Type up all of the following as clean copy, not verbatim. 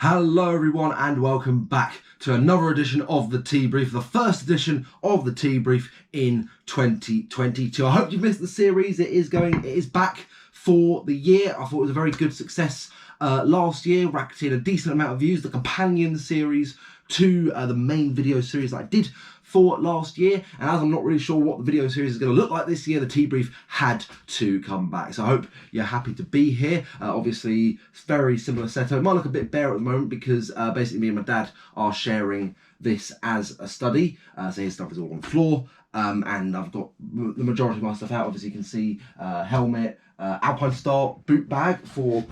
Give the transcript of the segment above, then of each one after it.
Hello everyone and welcome back to another edition of the Tea Brief, the first edition of the Tea Brief in 2022. I hope you've missed the series. It is back for the year. I thought it was a very good success last year, racked in a decent amount of views, the companion series to the main video series that I did for last year, and as I'm not really sure what the video series is going to look like this year, the Tea Brief had to come back. So I hope you're happy to be here. Obviously, it's very similar setup. It might look a bit bare at the moment because basically me and my dad are sharing this as a study. So his stuff is all on the floor, and I've got the majority of my stuff out. Obviously, you can see helmet, Alpine Star boot bag for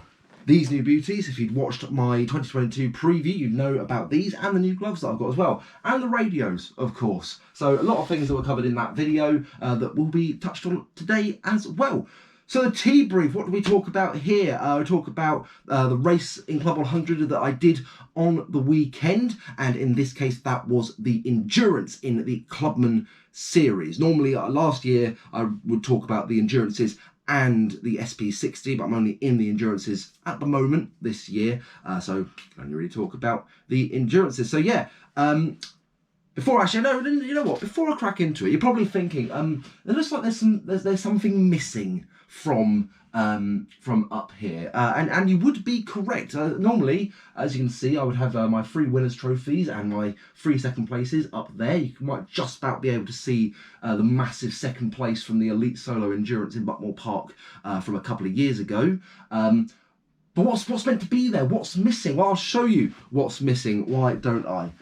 these new beauties. If you'd watched my 2022 preview, you'd know about these, and the new gloves that I've got as well, and the radios, of course. So a lot of things that were covered in that video that will be touched on today as well. So the Tea Brief, what do we talk about here? We talk about the race in Club 100 that I did on the weekend, and in this case that was the endurance in the Clubman series. Normally last year I would talk about the endurances and the SP60, but I'm only in the endurances at the moment this year, so I can only really talk about the endurances. So yeah, before I crack into it, you're probably thinking, it looks like there's something missing from up here, and you would be correct. Normally, as you can see, I would have my 3 winners trophies and my 3 second places up there. You might just about be able to see the massive second place from the Elite Solo Endurance in Buckmore Park from a couple of years ago. But what's meant to be there? What's missing? Well, I'll show you what's missing. Why don't I?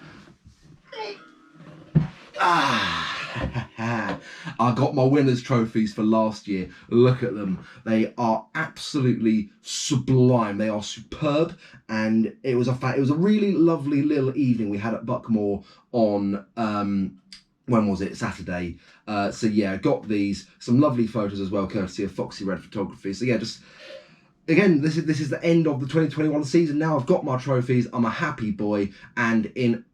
I got my winners trophies for last year. Look at them. They are absolutely sublime. They are superb, and it was a really lovely little evening we had at Buckmore on when was it? Saturday. So yeah, got these, some lovely photos as well, courtesy of Foxy Red Photography. So yeah, just again, this is the end of the 2021 season. Now I've got my trophies. I'm a happy boy, and in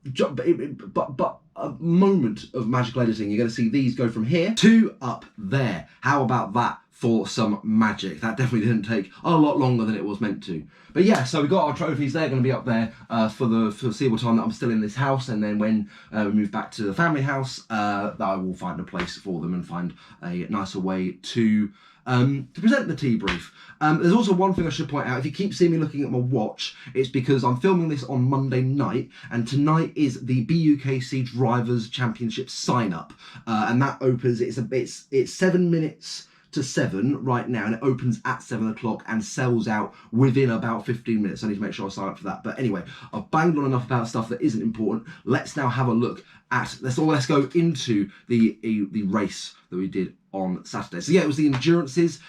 but a moment of magical editing, you're going to see these go from here to up there. How about that for some magic? That definitely didn't take a lot longer than it was meant to. But yeah, so we got our trophies. They're going to be up there for the foreseeable time that I'm still in this house, and then when we move back to the family house, I will find a place for them and find a nicer way to present the Tea Brief. There's also one thing I should point out. If you keep seeing me looking at my watch, it's because I'm filming this on Monday night, and tonight is the BUKC Drivers' Championship sign-up, and that opens. It's 7 minutes to 7 right now, and it opens at 7 o'clock and sells out within about 15 minutes. I need to make sure I sign up for that. But anyway, I've banged on enough about stuff that isn't important. Let's now have a look at, let's go into the race that we did on Saturday. So yeah, it was the endurances.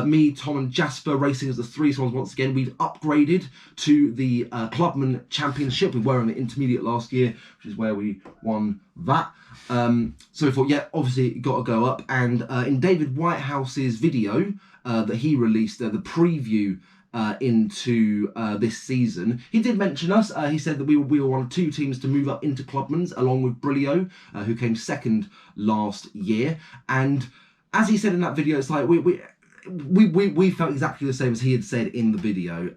Me, Tom and Jasper racing as the 3 swans once again. We've upgraded to the Clubman Championship. We were in the intermediate last year, which is where we won that. So we thought, yeah, obviously got to go up. And in David Whitehouse's video that he released, the preview into this season, he did mention us. He said that we were one of 2 teams to move up into Clubman's, along with Brilio, who came second last year. And as he said in that video, it's like we felt exactly the same as he had said in the video.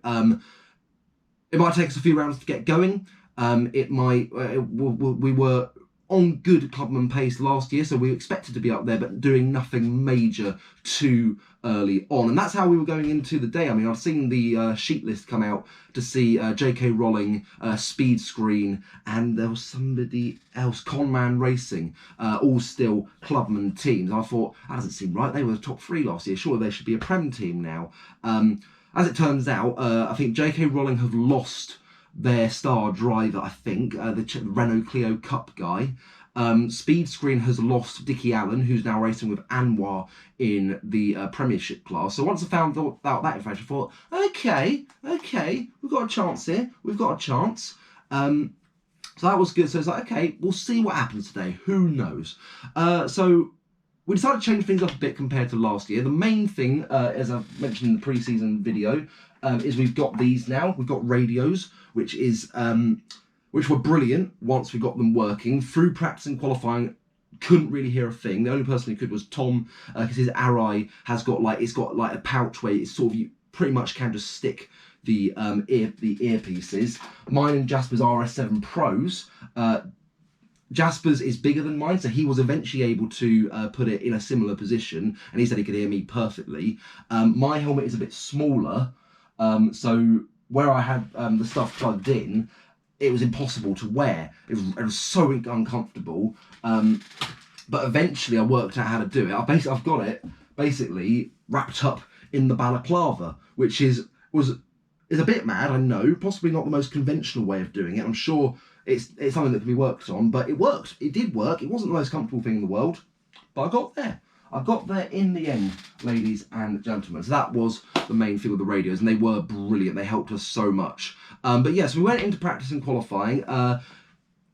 It might take us a few rounds to get going. It might. We were on good Clubman pace last year, so we expected to be up there, but doing nothing major too early on. And that's how we were going into the day. I mean, I've seen the sheet list come out to see J.K. Rolling, Speed Screen, and there was somebody else, Conman Racing, all still Clubman teams. I thought, that doesn't seem right. They were the top 3 last year. Surely they should be a Prem team now. As it turns out, I think J.K. Rolling have lost their star driver, I think, the Renault Clio Cup guy. Speed Screen has lost Dickie Allen, who's now racing with Anwar in the Premiership class. So once I found out that information, I thought, okay, we've got a chance here. We've got a chance. So that was good. So it's like, okay, we'll see what happens today. Who knows? So we decided to change things up a bit compared to last year. The main thing, as I've mentioned in the pre-season video, is we've got these now. We've got radios, which were brilliant once we got them working. Through practice and qualifying, couldn't really hear a thing. The only person who could was Tom, because his Arai has got like a pouch where it's sort of, you pretty much can just stick the earpieces. Mine and Jasper's RS7 Pros. Jasper's is bigger than mine, so he was eventually able to put it in a similar position, and he said he could hear me perfectly. My helmet is a bit smaller, so where I had the stuff plugged in, it was impossible to wear. It was so uncomfortable. But eventually I worked out how to do it. I've got it basically wrapped up in the balaclava, which is a bit mad, I know. Possibly not the most conventional way of doing it. I'm sure it's something that can be worked on, but it worked. It did work. It wasn't the most comfortable thing in the world, but I got there. I got there in the end, ladies and gentlemen. So that was the main thing with the radios, and they were brilliant. They helped us so much. But yes, we went into practice and qualifying.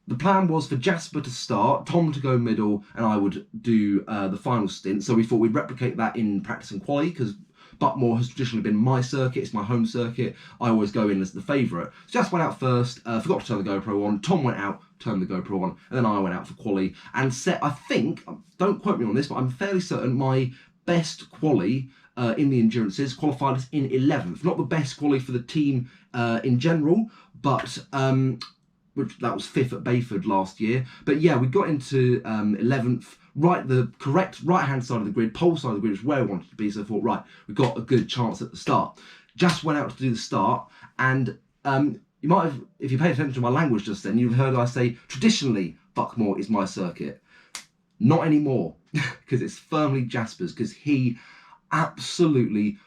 The plan was for Jasper to start, Tom to go middle, and I would do the final stint. So we thought we'd replicate that in practice and quali, because Buckmore has traditionally been my circuit, it's my home circuit. I always go in as the favourite. So Jasper went out first, forgot to turn the GoPro on. Tom went out, turned the GoPro on, and then I went out for quali and set, I think, don't quote me on this, but I'm fairly certain my best quali in the endurances qualified us in 11th. Not the best quali for the team in general, but that was 5th at Bayford last year. But yeah, we got into 11th, the correct right-hand side of the grid, pole side of the grid, which is where I wanted to be. So I thought, right, we've got a good chance at the start. Just went out to do the start, and you might have, if you paid attention to my language just then, you've heard I say, traditionally, Buckmore is my circuit. Not anymore, because it's firmly Jasper's, because he absolutely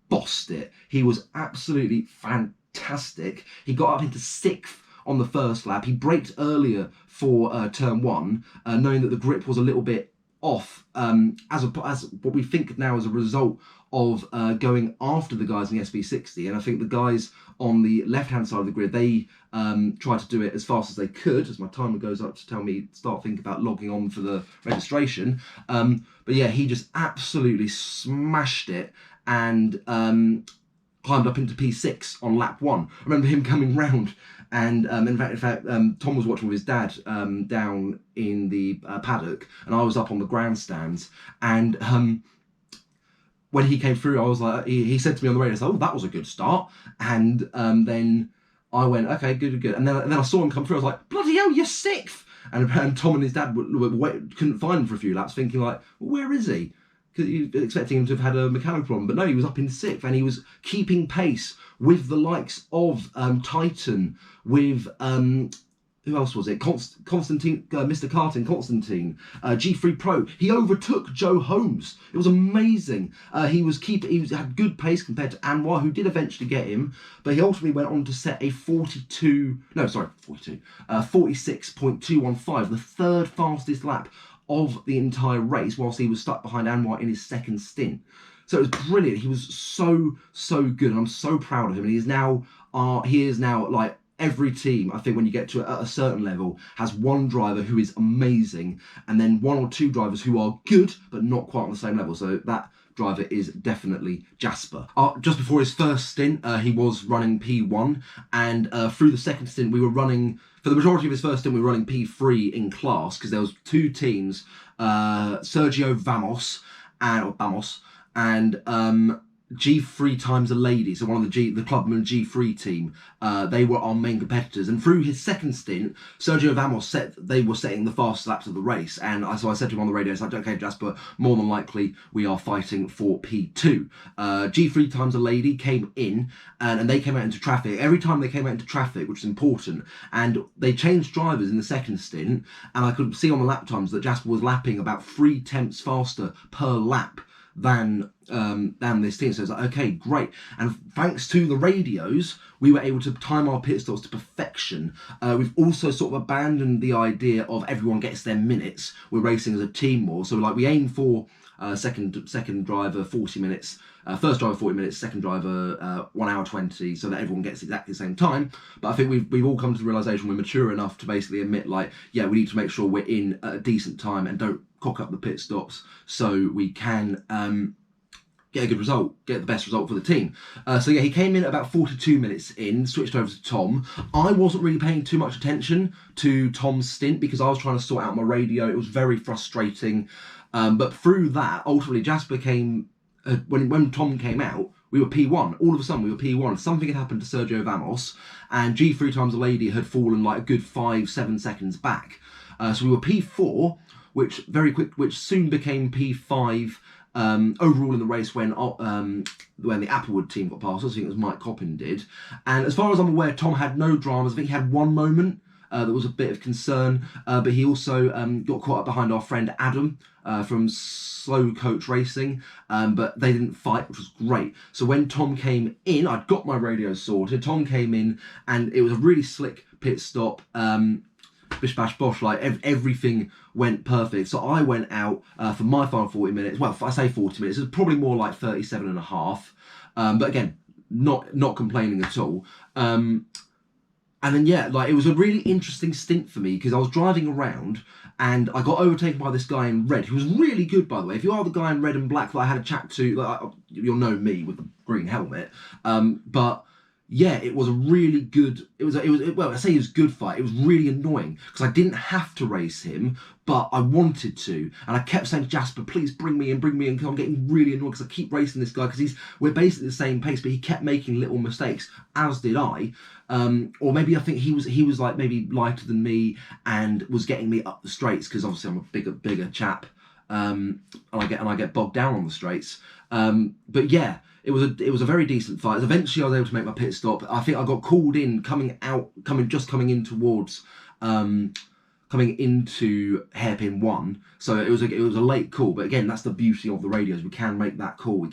bossed it. He was absolutely fantastic. He got up into 6th on the first lap. He braked earlier for turn 1, knowing that the grip was a little bit off, as what we think now as a result of going after the guys in the SV60. And I think the guys on the left-hand side of the grid, they tried to do it as fast as they could, as my timer goes up to tell me start thinking about logging on for the registration. But yeah, he just absolutely smashed it and climbed up into P6 on lap 1. I remember him coming round, and in fact, Tom was watching with his dad down in the paddock, and I was up on the grandstands. And when he came through, I was like, he said to me on the radio, "Oh, that was a good start." And then I went, "Okay, good." And then I saw him come through. I was like, "Bloody hell, you're 6th!" And Tom and his dad couldn't find him for a few laps, thinking like, well, "Where is he?" Because you were expecting him to have had a mechanical problem, but no, he was up in 6th, and he was keeping pace with the likes of Titan, with who else was it? Constantine, Mr. Karting, Constantine, G3 Pro. He overtook Joe Holmes. It was amazing. He had good pace compared to Anwar, who did eventually get him, but he ultimately went on to set a 46.215, the third fastest lap of the entire race, whilst he was stuck behind Anwar in his second stint. So it was brilliant. He was so good, and I'm so proud of him. And he is now like every team, I think, when you get to a certain level, has one driver who is amazing, and then 1 or 2 drivers who are good but not quite on the same level. So that driver is definitely Jasper. Just before his first stint, he was running P1, and through the second stint, we were running. For the majority of his first stint, we were running P3 in class, because there was 2 teams, Sergio Vamos and G3 times a lady, so one of the Clubman G3 team, they were our main competitors. And through his second stint, Sergio Vamos they were setting the fastest laps of the race. And so I said to him on the radio, it's like, "Okay, Jasper, more than likely we are fighting for P2. G3 times a lady came in, and they came out into traffic. Every time they came out into traffic, which is important, and they changed drivers in the second stint, and I could see on the lap times that Jasper was lapping about 3 tenths faster per lap than this team. So it's like, okay, great. And thanks to the radios, we were able to time our pit stops to perfection. We've also sort of abandoned the idea of everyone gets their minutes. We're racing as a team more. So like we aim for second driver 40 minutes, first driver 40 minutes, second driver 1 hour 20, so that everyone gets exactly the same time. But I think we've all come to the realization we're mature enough to basically admit, like, yeah, we need to make sure we're in at a decent time and don't cock up the pit stops, so we can get a good result, get the best result for the team. So yeah, he came in at about 42 minutes in, switched over to Tom. I wasn't really paying too much attention to Tom's stint because I was trying to sort out my radio. It was very frustrating. But through that, ultimately Jasper came, when Tom came out, we were P1. All of a sudden, we were P1. Something had happened to Sergio Vamos, and G3 times a lady had fallen like a good 5-7 seconds back. So we were P4, which soon became P5 overall in the race when the Applewood team got past us. I think it was Mike Coppin did. And as far as I'm aware, Tom had no dramas. I think he had one moment that was a bit of concern, but he also got caught up behind our friend Adam from Slow Coach Racing, but they didn't fight, which was great. So when Tom came in, I'd got my radio sorted. Tom came in, and it was a really slick pit stop. Bish bash bosh, like everything went perfect. So I went out for my final 40 minutes. Well, I say 40 minutes, it's probably more like 37 and a half. But again, not complaining at all. And then, yeah, like it was a really interesting stint for me because I was driving around and I got overtaken by this guy in red, who was really good, by the way. If you are the guy in red and black that I had a chat to, like, you'll know me with the green helmet. But yeah, it was a really good, well, I say it was a good fight. It was really annoying because I didn't have to race him, but I wanted to. And I kept saying to Jasper, please bring me in, because I'm getting really annoyed because I keep racing this guy because we're basically the same pace, but he kept making little mistakes, as did I. Or maybe I think he was like maybe lighter than me and was getting me up the straights because obviously I'm a bigger chap, and I get bogged down on the straights. But yeah, it was a very decent fight. Eventually I was able to make my pit stop. I think I got called in coming into hairpin 1. So it was a late call. But again, that's the beauty of the radios. We can make that call.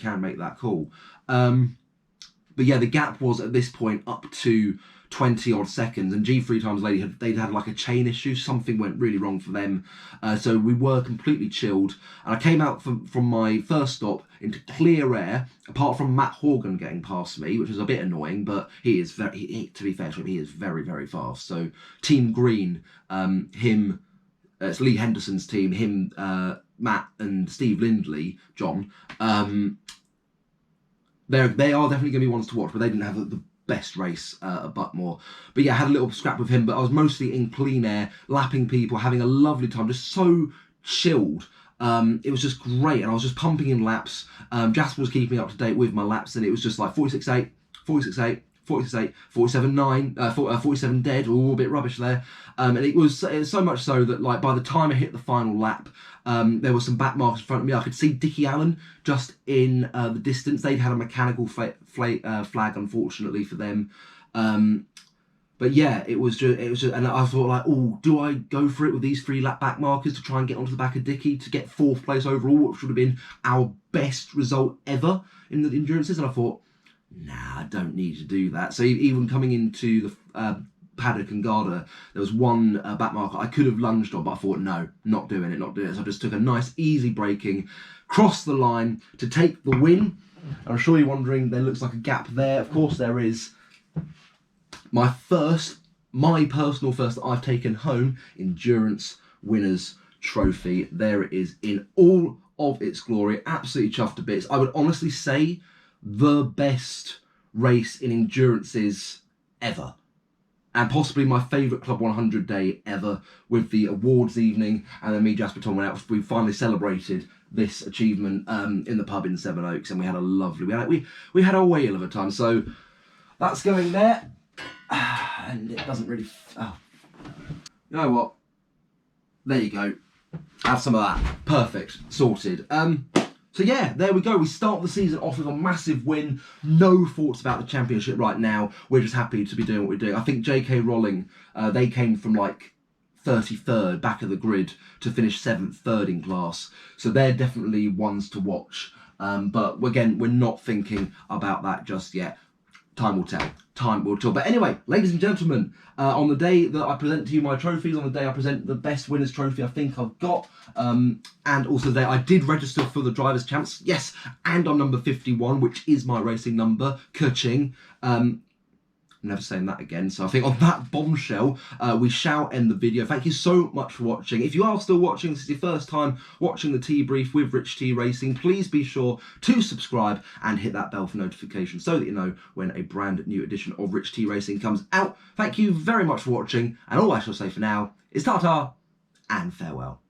But yeah, the gap was at this point up to 20 odd seconds, and G3 times lady they'd had like a chain issue. Something went really wrong for them, so we were completely chilled. And I came out from my first stop into clear air, apart from Matt Horgan getting past me, which was a bit annoying. But he is to be fair to him, he is very, very fast. So Team Green, it's Lee Henderson's team, him, Matt and Steve Lindley, John. They are definitely going to be ones to watch, but they didn't have the best race at Buckmore. But yeah, I had a little scrap with him, but I was mostly in clean air, lapping people, having a lovely time, just so chilled. It was just great, and I was just pumping in laps. Jasper was keeping up to date with my laps, and it was just like 46.8, 46.8, 46.8, 47.9, 47 dead, all a bit rubbish there. And it was so much so that like by the time I hit the final lap, there were some back marks in front of me. I could see Dickie Allen just in the distance. They'd had a mechanical flag, unfortunately for them. But yeah, it was just, and I thought like, oh, do I go for it with these 3 lap back markers to try and get onto the back of Dickie to get 4th place overall, which would have been our best result ever in the endurances? And I thought, nah, I don't need to do that. So even coming into the paddock and Garda, there was one back marker I could have lunged on, but I thought, no, not doing it. So I just took a nice, easy braking, crossed the line to take the win. I'm sure you're wondering, there looks like a gap there. Of course there is. My personal first that I've taken home, Endurance Winners Trophy. There it is in all of its glory. Absolutely chuffed to bits. I would honestly say the best race in endurances ever. And possibly my favourite Club 100 day ever, with the awards evening. And then me, Jasper, Tom went out. We finally celebrated this achievement in the pub in Seven Oaks, and we had a lovely, we had a whale of a time. So that's going there. And it doesn't really, you know what? There you go. Have some of that. Perfect. Sorted. So yeah, there we go. We start the season off with a massive win. No thoughts about the championship right now. We're just happy to be doing what we're doing. I think JK Rolling, they came from like 33rd back of the grid to finish 7th, 3rd in class. So they're definitely ones to watch. But again, we're not thinking about that just yet. Time will tell. Time will tell. But anyway, ladies and gentlemen, on the day that I present to you my trophies, on the day I present the best winners trophy I think I've got, and also the day I did register for the Drivers' Champs, yes, and I'm number 51, which is my racing number, Ka-ching. I'm never saying that again. So I think on that bombshell, we shall end the video. Thank you so much for watching. If you are still watching, this is your first time watching the T Brief with Rich T Racing, please be sure to subscribe and hit that bell for notifications so that you know when a brand new edition of Rich T Racing comes out. Thank you very much for watching, and all I shall say for now is ta-ta and farewell.